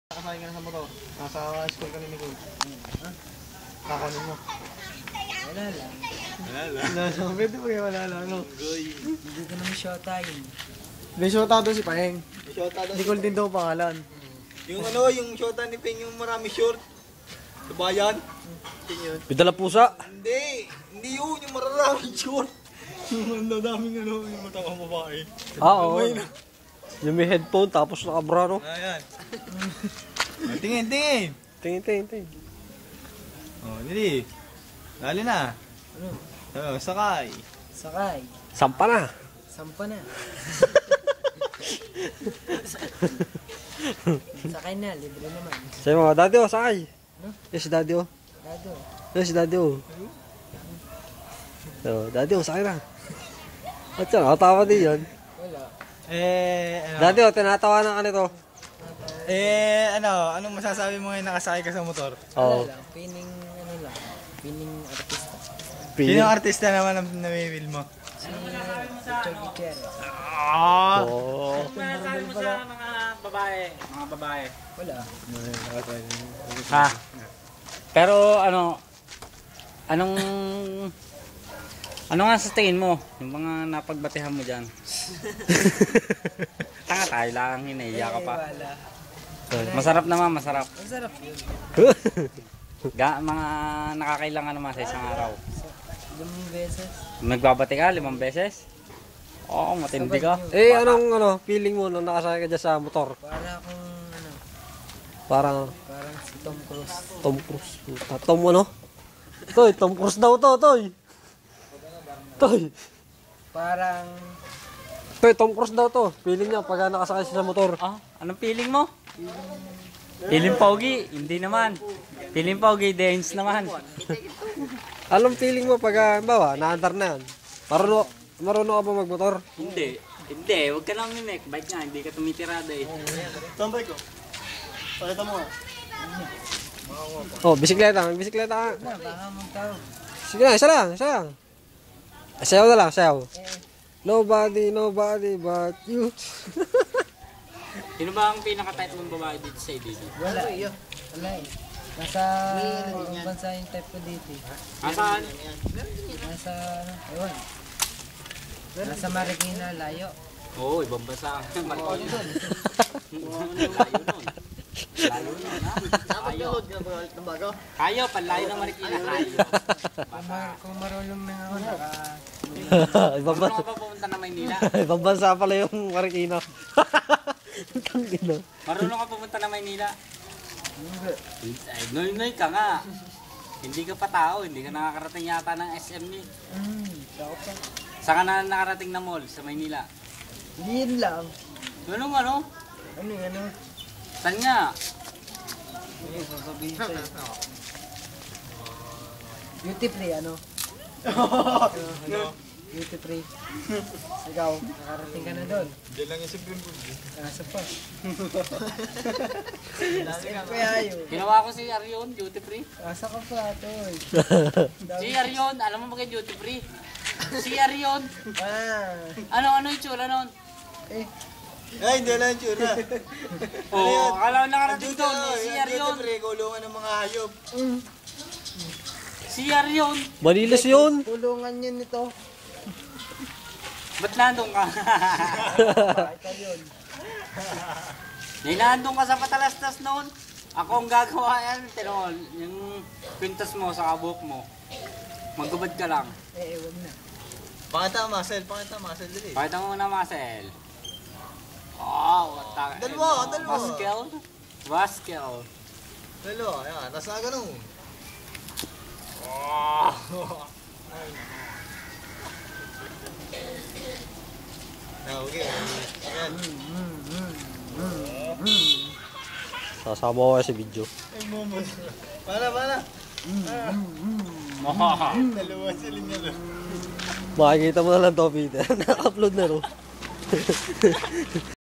Kasali ka na sa motor. Nasa school ka ni Nicole. Kakanin mo. Wala lang. Wala lang. Pwede pa kayo wala lang. No? Hindi ko naman shota yun. May shota doon si Paheng. May shota doon. Nicole din daw pangalan. Yung ano, yung shota ni Peng, yung marami short. Sa bayan. Yun. Pidala pusa. Hindi yun, yung maraming short. Ang daming ano, yung matang babae. Oo. Yung may headphone tapos nakabra, no? Ayan. Tingin, tingin. Tingin. Oh, dili. Dali na. Ano? Sakay. Sakay. Sampa na. Sampa na. Sakay na, libre naman. Sa'yo mga, daddy oh, sakay. Ano? Yes, daddy oh. Dado. Yes, daddy oh. So, daddy oh, sakay na. At yan, nakatawa din yan. Wala. Ano? Daddy oh, tinatawanan ka nito. Anong masasabi mo ngayon nakasakay ka sa motor? Oo. Wala lang. Pining, ano lang. Pining artista. Sino ang artista naman ang namimil mo? Si Richard Gutierrez. Oo. Masasabi mo sa mga babae? Wala. Ha? Pero ano nga sa tingin mo? Yung mga napagbatihan mo dyan? Tanga tayo lang, hinaiya ka pa. Wala. Masarap naman, masarap. Masarap yun. Mga nakakailangan naman sa isang araw. 5 beses. Nagbabati ka 5 beses? Oo, matindi ka. Eh, anong feeling mo nung nakasakay ka dyan sa motor? Para akong, Parang parang si Tom Cruise. Tom Cruise. Tom ano? Toy, Tom Cruise daw to, Toy. Parang, Toy, Tom Cruise daw to. Feeling niya pag nakasakay siya sa motor. Ah, anong feeling mo? Feeling pogi? Hindi naman. Feeling pogi, dance naman. Anong feeling mo pag, bawa, naandar na yan? Marunong ka ba magmotor? Hindi, huwag ka lang mimek. Bike nga, hindi ka tumitirada eh. Tambay ko. Pakita mo. Oh, bisikleta ka. baka magtawag. Sige na, isa lang. Sayaw na lang, sayaw. Nobody but you. Sino ba ang pinaka-type ng babae dito sa dito? Wala. Wala eh. Nasa ibang bansa yung type ko dito eh. Asaan? Nasa, ewan. Nasa Marikina, layo. Oo, ibang bansa. Marikina. Layo nun. Kayo. Kayo, panlayo ng Marikina. Kayo. Kung marunong na ako, Ibang Marunong bansa. ka pa pumunta na Maynila? Ibang bansa pala yung Marikina. Tangina. Marunong ka pumunta na Maynila? Ay, noy ka nga. Hindi ka pa tao, hindi ka nakakarating yata ng SM ni. ako pa. Saan ka na nakarating na mall sa Maynila? Yun lang. Ano? Ano? Saan nga? Sasabihin sa'yo. Duty free, ano? Duty free. Ikaw, nakarating ka na doon. Diyan lang yung Supreme Court. Nasa pa. Kaya yun. Ginawa ko si Arion, duty free. Nasa ka pa, toy. Si Arion, alam mo maging duty free? Si Arion, ano yung tsura nun? Ay, hindi lang yung tsura. Oo, akala ko nakarating doon eh, si Arion. Pre, kulungan ng mga hayop. Si Arion, Manilas yun. Kulungan yun nito. ba't nandun ka? Ikaw yun. Nandun ka sa patalastas noon. Ako ang gagawa yan, tinol, yung pintas mo sa kabuk mo. Maggubad ka lang. Ewan na. Pakita muscle, dali. Pakita mo na, Marcel. Oh, what the... Dalawa. Baskel. Dalawa, ayan. Tapos na ganun. Okay. Ayan. Sasama ko sa video. Ay, momos. Para. Mohaha. Dalawa sila niya. Makikita mo na lang to, Peter. Na-upload na, no?